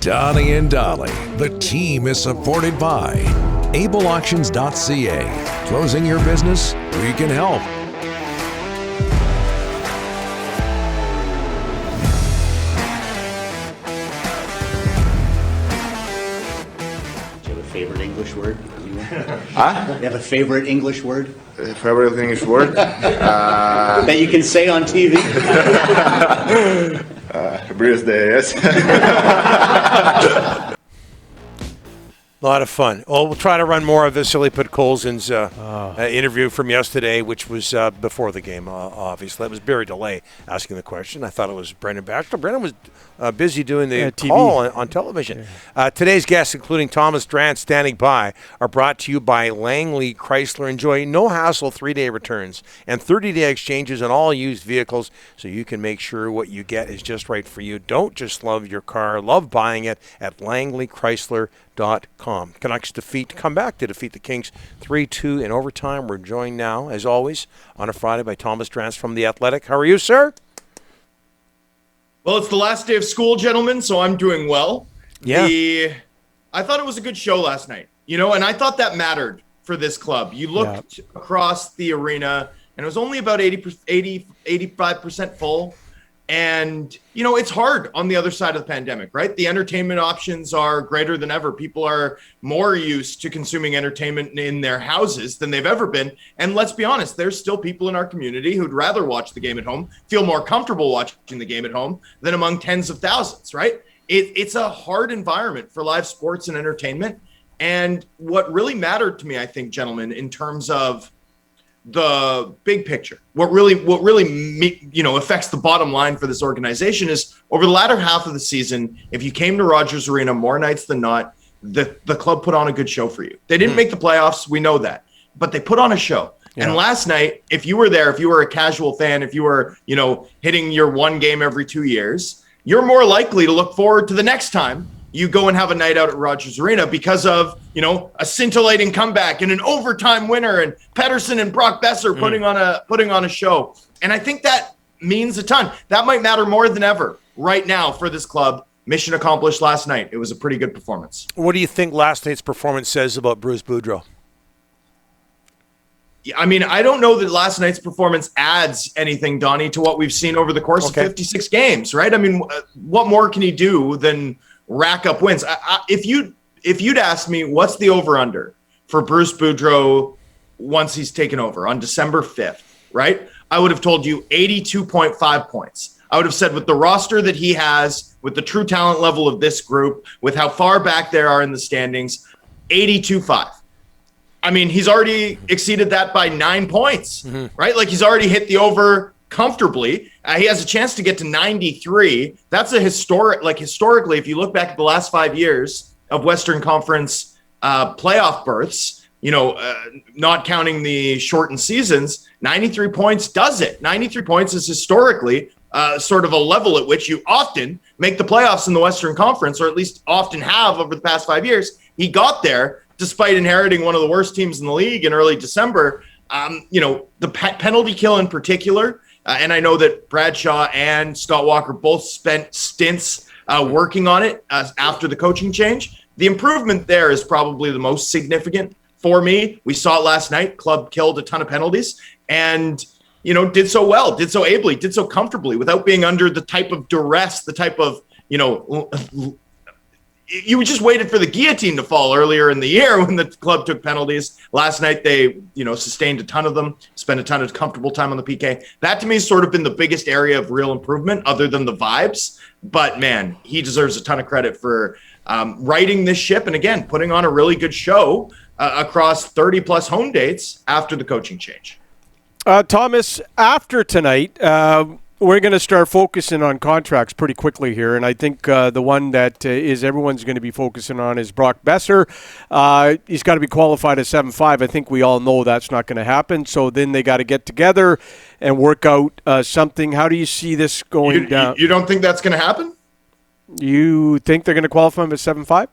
Donnie and Dolly, the team is supported by ableauctions.ca. Closing your business? We can help. Do you have a favorite English word? Huh? You have a favorite English word? Favorite English word? That you can say on TV? Birthday, yes. A lot of fun. Well, we'll try to run more of Vasily Podkolzin's interview from yesterday, which was before the game, obviously. That was Barry DeLay asking the question. I thought it was Brendan Batchelor. Brendan was busy doing the call on television. Yeah. Today's guests, including Thomas Drance, standing by, are brought to you by Langley Chrysler. Enjoy no-hassle 3-day returns and 30-day exchanges on all used vehicles so you can make sure what you get is just right for you. Don't just love your car. Love buying it at langleychrysler.com. Canucks come back to defeat the Kings 3-2 in overtime. We're joined now, as always, on a Friday by Thomas Drance from The Athletic. How are you, sir? Well, it's the last day of school, gentlemen, so I'm doing well. Yeah. I thought it was a good show last night, and I thought that mattered for this club. You looked across the arena, and it was only about 85% full. And, it's hard on the other side of the pandemic, right? The entertainment options are greater than ever. People are more used to consuming entertainment in their houses than they've ever been. And let's be honest, there's still people in our community who'd rather watch the game at home, feel more comfortable watching the game at home than among tens of thousands, right? It's a hard environment for live sports and entertainment. And what really mattered to me, I think, gentlemen, in terms of the big picture, what really affects the bottom line for this organization is over the latter half of the season, if you came to Rogers Arena more nights than not, the club put on a good show for you. They didn't make the playoffs, we know that, but they put on a show. Yeah. And last night, if you were there, if you were a casual fan, if you were, hitting your one game every 2 years, you're more likely to look forward to the next time you go and have a night out at Rogers Arena because of, a scintillating comeback and an overtime winner and Pettersson and Brock Boeser putting on a show. And I think that means a ton. That might matter more than ever right now for this club. Mission accomplished last night. It was a pretty good performance. What do you think last night's performance says about Bruce Boudreau? I mean, I don't know that last night's performance adds anything, Donnie, to what we've seen over the course of 56 games, right? I mean, what more can he do than rack up wins? If you'd asked me what's the over-under for Bruce Boudreau once he's taken over on December 5th, right? I would have told you 82.5 points. I would have said with the roster that he has, with the true talent level of this group, with how far back they are in the standings, 82.5. I mean, he's already exceeded that by 9 points, right? Like he's already hit the over comfortably. He has a chance to get to 93. That's a historically, if you look back at the last 5 years of Western Conference playoff berths, not counting the shortened seasons, 93 points does it. 93 points is historically sort of a level at which you often make the playoffs in the Western Conference, or at least often have over the past 5 years. He got there despite inheriting one of the worst teams in the league in early December. The penalty kill in particular, and I know that Bradshaw and Scott Walker both spent stints working on it after the coaching change. The improvement there is probably the most significant for me. We saw it last night. Club killed a ton of penalties and, did so well, did so ably, did so comfortably without being under the type of duress, the type of, you just waited for the guillotine to fall earlier in the year when the club took penalties. Last night, they, sustained a ton of them, spent a ton of comfortable time on the PK. That to me has sort of been the biggest area of real improvement other than the vibes. But man, he deserves a ton of credit for righting this ship. And again, putting on a really good show across 30 plus home dates after the coaching change. Thomas, after tonight, we're going to start focusing on contracts pretty quickly here, and I think the one that everyone's going to be focusing on is Brock Boeser. He's got to be qualified at 7.5. I think we all know that's not going to happen, so then they got to get together and work out something. How do you see this going down? You don't think that's going to happen? You think they're going to qualify him at 7.5?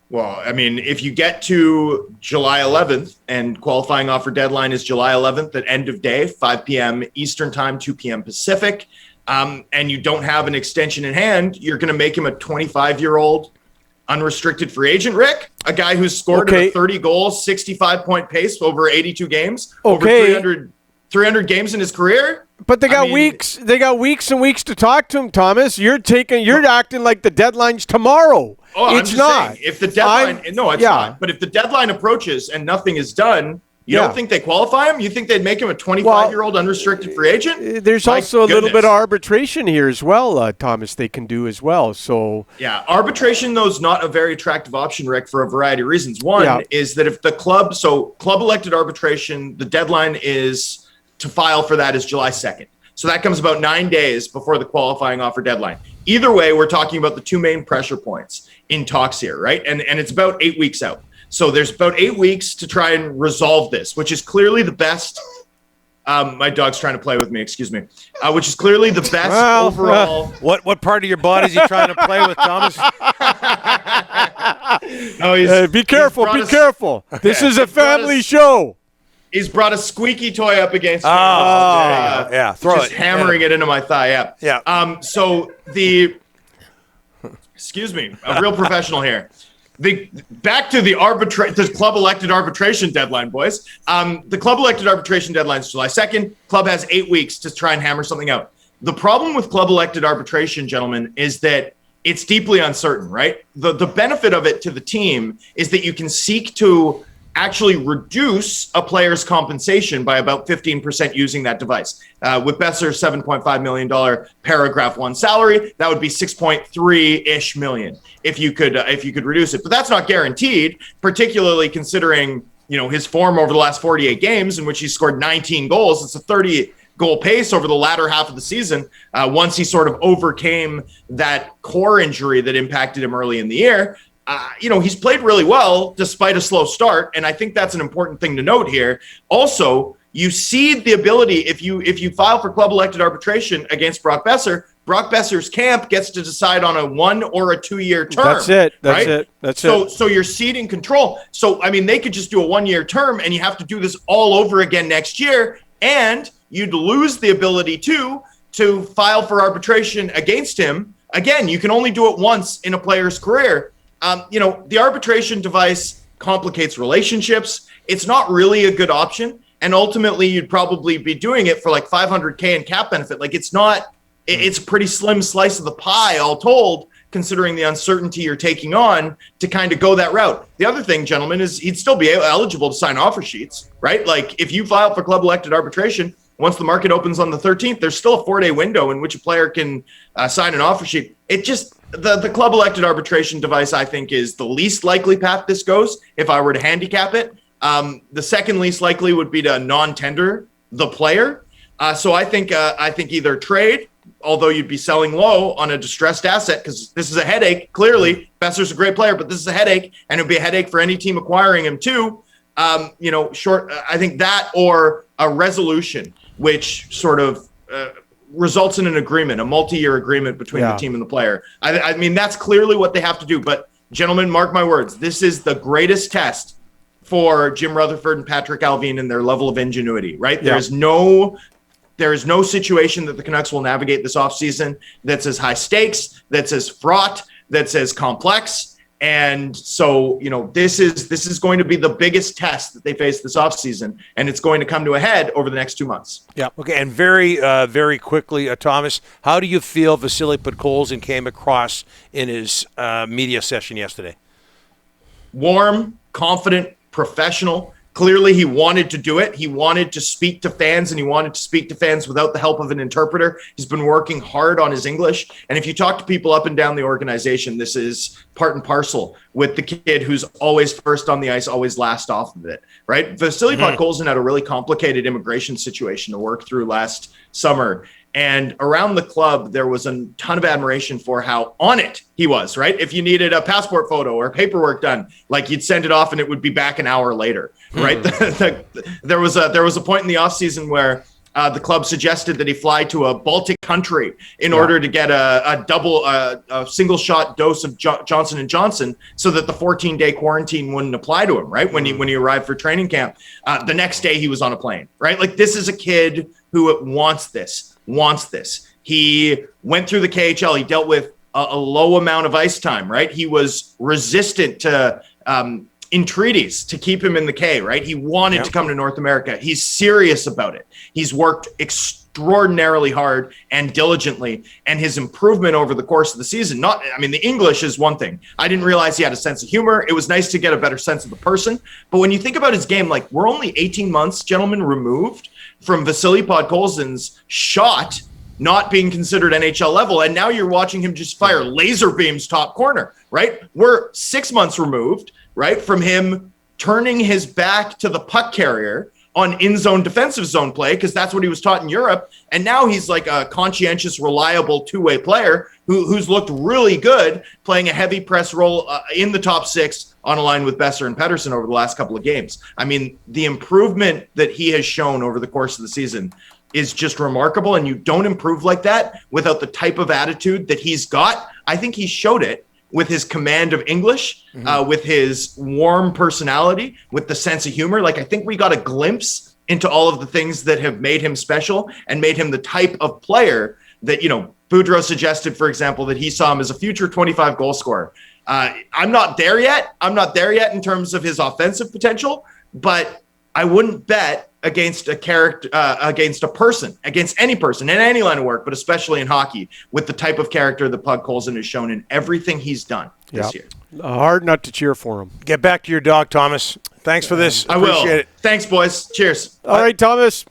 Well, I mean, if you get to July 11th and qualifying offer deadline is July 11th at end of day, 5 p.m. Eastern time, 2 p.m. Pacific, and you don't have an extension in hand, you're going to make him a 25-year-old unrestricted free agent, Rick, a guy who's scored at a 30-goal, 65-point pace over 82 games, over 300 games in his career. But they got weeks. They got weeks and weeks to talk to him, Thomas. You're acting like the deadline's tomorrow. Oh, it's not. Saying, if the deadline, it's not. But if the deadline approaches and nothing is done, you don't think they qualify him? You think they'd make him a 25-year-old unrestricted free agent? There's also a little bit of arbitration here as well, Thomas, they can do as well. So arbitration, though, is not a very attractive option, Rick, for a variety of reasons. One is that if the club elected arbitration, the deadline is to file for that is July 2nd. So that comes about 9 days before the qualifying offer deadline. Either way, we're talking about the two main pressure points in talks here, right? And it's about 8 weeks out. So there's about 8 weeks to try and resolve this, which is clearly the best. My dog's trying to play with me, excuse me. Which is clearly the best overall. What part of your body is he trying to play with, Thomas? Be careful, be careful. This is a family show. He's brought a squeaky toy up against me. Throw just hammering it into my thigh. Excuse me, a real professional here. Back to the club elected arbitration deadline, boys. The club elected arbitration deadline is July 2nd. Club has 8 weeks to try and hammer something out. The problem with club elected arbitration, gentlemen, is that it's deeply uncertain, right? The benefit of it to the team is that you can seek to actually reduce a player's compensation by about 15% using that device. With Boeser's $7.5 million paragraph 1 salary, that would be 6.3-ish million if you could reduce it. But that's not guaranteed, particularly considering his form over the last 48 games in which he scored 19 goals. It's a 30-goal pace over the latter half of the season. Once he sort of overcame that core injury that impacted him early in the year. He's played really well despite a slow start, and I think that's an important thing to note here. Also, you cede the ability if you file for club elected arbitration against Brock Boeser. Brock Boeser's camp gets to decide on a 1 or a 2 year term. That's it. That's it. So you're ceding control. So they could just do a 1 year term, and you have to do this all over again next year, and you'd lose the ability to file for arbitration against him. Again, you can only do it once in a player's career. The arbitration device complicates relationships. It's not really a good option. And ultimately, you'd probably be doing it for like $500K in cap benefit. Like it's a pretty slim slice of the pie, all told, considering the uncertainty you're taking on to kind of go that route. The other thing, gentlemen, is he'd still be eligible to sign offer sheets, right? Like if you file for club elected arbitration, once the market opens on the 13th, there's still a 4-day window in which a player can sign an offer sheet. It just the club elected arbitration device, I think, is the least likely path this goes. If I were to handicap it, the second least likely would be to non-tender the player. So I think either trade, although you'd be selling low on a distressed asset because this is a headache. Clearly, Boeser's a great player, but this is a headache, and it'd be a headache for any team acquiring him too. I think that or a resolution, which sort of results in an agreement, a multi-year agreement between the team and the player. I mean, that's clearly what they have to do. But gentlemen, mark my words, this is the greatest test for Jim Rutherford and Patrick Allvin and their level of ingenuity, right? Yeah. There is no situation that the Canucks will navigate this offseason that's as high stakes, that's as fraught, that's as complex. And so, this is going to be the biggest test that they face this offseason, and it's going to come to a head over the next 2 months. Yeah. Okay. And very, very quickly, Thomas, how do you feel Vasily Podkolzin came across in his media session yesterday? Warm, confident, professional. Clearly, he wanted to do it. He wanted to speak to fans, and he wanted to speak to fans without the help of an interpreter. He's been working hard on his English. And if you talk to people up and down the organization, this is part and parcel with the kid who's always first on the ice, always last off of it, right? Vasily Podkolzin had a really complicated immigration situation to work through last summer. And around the club, there was a ton of admiration for how on it he was, right? If you needed a passport photo or paperwork done, like you'd send it off and it would be back an hour later, right? There was a point in the offseason where the club suggested that he fly to a Baltic country in order to get a single shot dose of Johnson & Johnson so that the 14-day quarantine wouldn't apply to him, right? When he arrived for training camp. The next day he was on a plane, right? Like this is a kid who wants this. He went through the KHL. He dealt with a low amount of ice time, right? He was resistant to entreaties to keep him in the K, right? He wanted to come to North America. He's serious about it. He's worked extraordinarily hard and diligently, and his improvement over the course of the season, the English is one thing. I didn't realize he had a sense of humor. It was nice to get a better sense of the person. But when you think about his game, like, we're only 18 months, gentlemen, removed from Vasily Podkolzin's shot not being considered NHL level, and now you're watching him just fire laser beams top corner, right? We're 6 months removed, right, from him turning his back to the puck carrier on in-zone defensive zone play, because that's what he was taught in Europe. And now he's like a conscientious, reliable two-way player who's looked really good playing a heavy press role in the top six on a line with Boeser and Pettersson over the last couple of games. I mean, the improvement that he has shown over the course of the season is just remarkable, and you don't improve like that without the type of attitude that he's got. I think he showed it with his command of English, with his warm personality, with the sense of humor. Like, I think we got a glimpse into all of the things that have made him special and made him the type of player that, Boudreau suggested, for example, that he saw him as a future 25 goal scorer. I'm not there yet. In terms of his offensive potential, but I wouldn't bet against a character, against any person in any line of work, but especially in hockey, with the type of character that Podkolzin has shown in everything he's done this year. Hard not to cheer for him. Get back to your dog, Thomas. Thanks for this. I will. Appreciate it. Thanks, boys. Cheers. All right, Thomas.